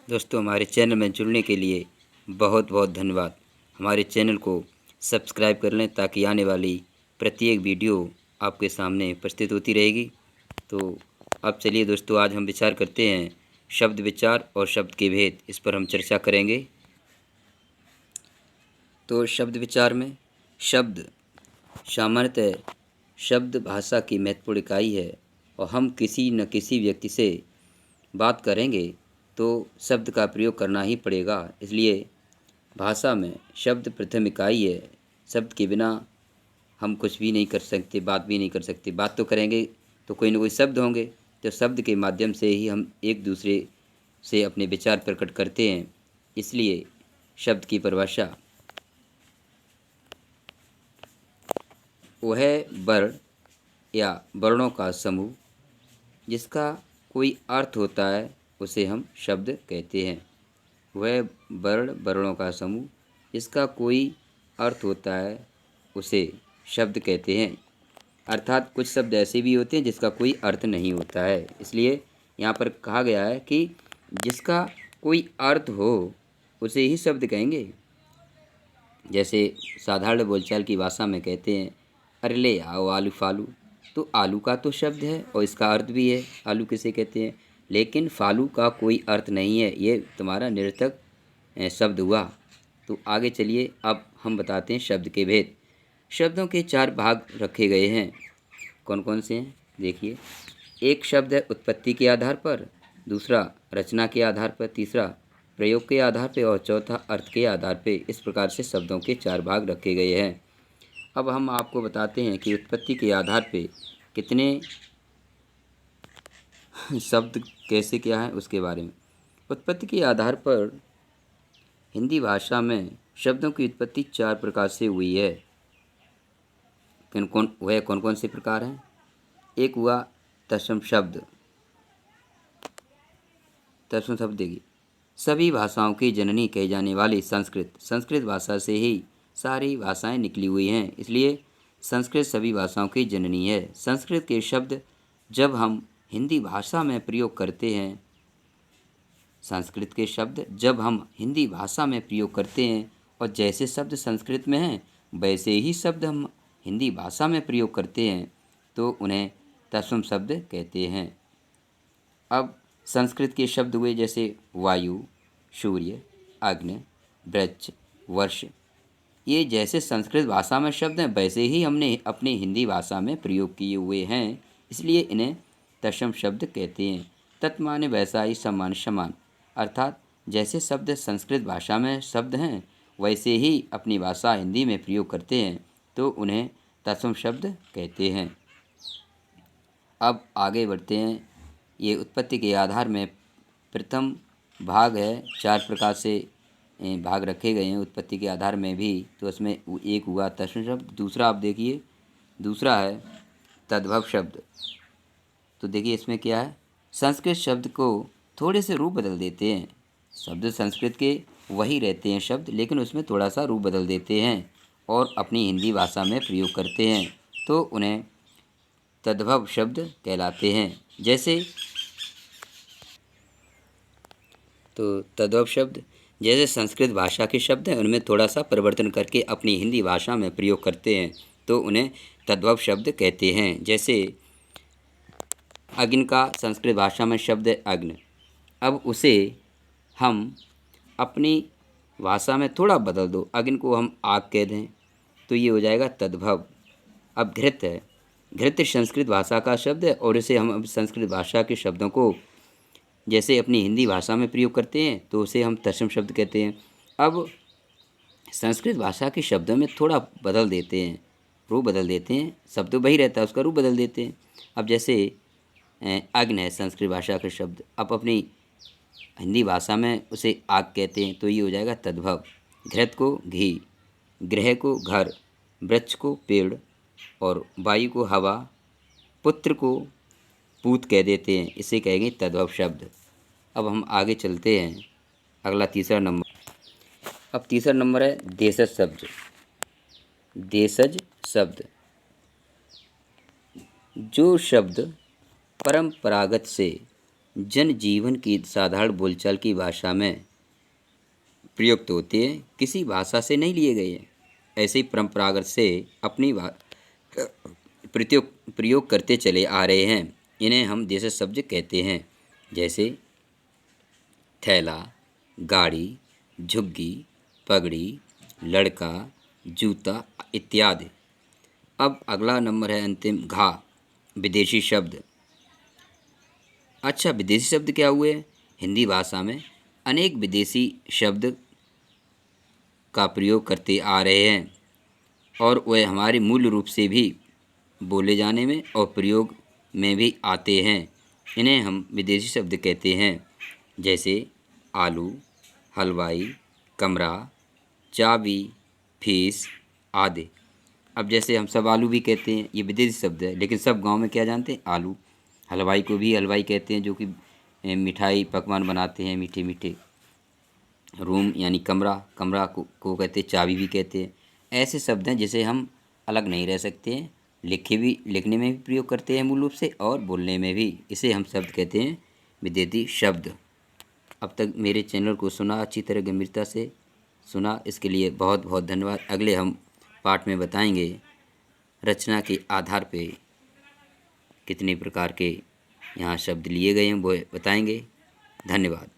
दोस्तों, हमारे चैनल में जुड़ने के लिए बहुत बहुत धन्यवाद। हमारे चैनल को सब्सक्राइब कर लें ताकि आने वाली प्रत्येक वीडियो आपके सामने प्रस्तुत होती रहेगी। तो अब चलिए दोस्तों, आज हम विचार करते हैं शब्द विचार और शब्द के भेद, इस पर हम चर्चा करेंगे। तो शब्द विचार में शब्द सामान्यतः शब्द भाषा की महत्वपूर्ण इकाई है और हम किसी न किसी व्यक्ति से बात करेंगे तो शब्द का प्रयोग करना ही पड़ेगा। इसलिए भाषा में शब्द प्रथम इकाई है। शब्द के बिना हम कुछ भी नहीं कर सकते, बात भी नहीं कर सकते। बात तो करेंगे तो कोई ना कोई शब्द होंगे, तो शब्द के माध्यम से ही हम एक दूसरे से अपने विचार प्रकट करते हैं। इसलिए शब्द की परिभाषा वह वर्ण या वर्णों का समूह जिसका कोई अर्थ होता है उसे हम शब्द कहते हैं। वह वर्णों का समूह जिसका कोई अर्थ होता है उसे शब्द कहते हैं। अर्थात कुछ शब्द ऐसे भी होते हैं जिसका कोई अर्थ नहीं होता है। इसलिए यहाँ पर कहा गया है कि जिसका कोई अर्थ हो उसे ही शब्द कहेंगे। जैसे साधारण बोलचाल की भाषा में कहते हैं, अरे ले आओ आलू फालू। तो आलू का तो शब्द है और इसका अर्थ भी है, आलू किसे कहते हैं, लेकिन फालू का कोई अर्थ नहीं है। ये तुम्हारा निरर्थक शब्द हुआ। तो आगे चलिए, अब हम बताते हैं शब्द के भेद। शब्दों के 4 भाग रखे गए हैं। कौन कौन से हैं देखिए। एक शब्द है उत्पत्ति के आधार पर, दूसरा रचना के आधार पर, तीसरा प्रयोग के आधार पर और चौथा अर्थ के आधार पर। इस प्रकार से शब्दों के 4 भाग रखे गए हैं। अब हम आपको बताते हैं कि उत्पत्ति के आधार पर कितने शब्द कैसे क्या है उसके बारे में। उत्पत्ति के आधार पर हिंदी भाषा में शब्दों की उत्पत्ति 4 प्रकार से हुई है। कौन कौन से प्रकार हैं। एक हुआ तत्सम शब्द। तत्सम शब्द देखिए, सभी भाषाओं की जननी कही जाने वाली संस्कृत भाषा से ही सारी भाषाएं निकली हुई हैं। इसलिए संस्कृत सभी भाषाओं की जननी है। संस्कृत के शब्द जब हम हिंदी भाषा में प्रयोग करते हैं, संस्कृत के शब्द जब हम हिंदी भाषा में प्रयोग करते हैं और जैसे शब्द संस्कृत में हैं वैसे ही शब्द हम हिंदी भाषा में प्रयोग करते हैं तो उन्हें तत्सम शब्द कहते हैं। अब संस्कृत के शब्द हुए जैसे वायु, सूर्य, अग्नि, वृक्ष, वर्ष। ये जैसे संस्कृत भाषा में शब्द हैं वैसे ही हमने अपनी हिंदी भाषा में प्रयोग किए हुए हैं। इसलिए इन्हें तत्सम शब्द कहते हैं। तत् माने वैसा ही, समान समान। अर्थात जैसे शब्द संस्कृत भाषा में शब्द हैं वैसे ही अपनी भाषा हिंदी में प्रयोग करते हैं तो उन्हें तत्सम शब्द कहते हैं। अब आगे बढ़ते हैं। ये उत्पत्ति के आधार में प्रथम भाग है। 4 प्रकार से भाग रखे गए हैं उत्पत्ति के आधार में भी। तो उसमें एक हुआ तत्सम शब्द। दूसरा आप देखिए, दूसरा है तद्भव शब्द। तो देखिए इसमें क्या है, संस्कृत शब्द को थोड़े से रूप बदल देते हैं। शब्द संस्कृत के वही रहते हैं शब्द, लेकिन उसमें थोड़ा सा रूप बदल देते हैं और अपनी हिंदी भाषा में प्रयोग करते हैं तो उन्हें तद्भव शब्द कहलाते हैं। जैसे तद्भव शब्द जैसे संस्कृत भाषा के शब्द हैं उनमें थोड़ा सा परिवर्तन करके अपनी हिंदी भाषा में प्रयोग करते हैं तो उन्हें तद्भव शब्द कहते हैं। जैसे अग्नि का संस्कृत भाषा में शब्द है अग्नि। अब उसे हम अपनी भाषा में थोड़ा बदल दो, अग्नि को हम आग कह दें तो ये हो जाएगा तद्भव। अब घृत है, घृत संस्कृत भाषा का शब्द है और इसे हम संस्कृत भाषा के शब्दों को जैसे अपनी हिंदी भाषा में प्रयोग करते हैं तो उसे हम तत्सम शब्द कहते हैं। अब संस्कृत भाषा के शब्दों में थोड़ा बदल देते हैं, रूप बदल देते हैं। शब्द तो वही रहता है, उसका रूप बदल देते हैं। अब जैसे अग्नि है संस्कृत भाषा के शब्द, अब अपनी हिंदी भाषा में उसे आग कहते हैं तो ये हो जाएगा तद्भव। घृत को घी, गृह को घर, वृक्ष को पेड़ और वायु को हवा, पुत्र को पूत कह देते हैं, इसे कहेंगे तद्भव शब्द। अब हम आगे चलते हैं, अगला तीसरा नंबर। अब तीसरा नंबर है देशज शब्द। देशज शब्द जो शब्द परंपरागत से जनजीवन की साधारण बोलचाल की भाषा में प्रयुक्त होते हैं, किसी भाषा से नहीं लिए गए हैं। ऐसे ही परंपरागत से अपनी प्रयोग प्रयोग करते चले आ रहे हैं। इन्हें हम देशी शब्द कहते हैं, जैसे थैला, गाड़ी, झुग्गी, पगड़ी, लड़का, जूता इत्यादि। अब अगला नंबर है अंतिम घा, विदेशी शब्द। अच्छा, विदेशी शब्द क्या हुए? हिंदी भाषा में अनेक विदेशी शब्द का प्रयोग करते आ रहे हैं और वह हमारे मूल रूप से भी बोले जाने में और प्रयोग में भी आते हैं। इन्हें हम विदेशी शब्द कहते हैं, जैसे आलू, हलवाई, कमरा, चाबी, फीस आदि। अब जैसे हम सब आलू भी कहते हैं, ये विदेशी शब्द है, लेकिन सब गांव में क्या जानते हैं? आलू। हलवाई को भी हलवाई कहते हैं, जो कि मिठाई पकवान बनाते हैं मीठे मीठे। रूम यानी कमरा, कमरा को कहते हैं, चाबी भी कहते हैं। ऐसे शब्द हैं जिसे हम अलग नहीं रह सकते हैं, लिखने में भी प्रयोग करते हैं मूल रूप से और बोलने में भी। इसे हम शब्द कहते हैं विदेशी शब्द। अब तक मेरे चैनल को सुना, अच्छी तरह गंभीरता से सुना, इसके लिए बहुत बहुत धन्यवाद। अगले हम पाठ में बताएंगे रचना के आधार पे कितने प्रकार के यहाँ शब्द लिए गए हैं, वो बताएंगे। धन्यवाद।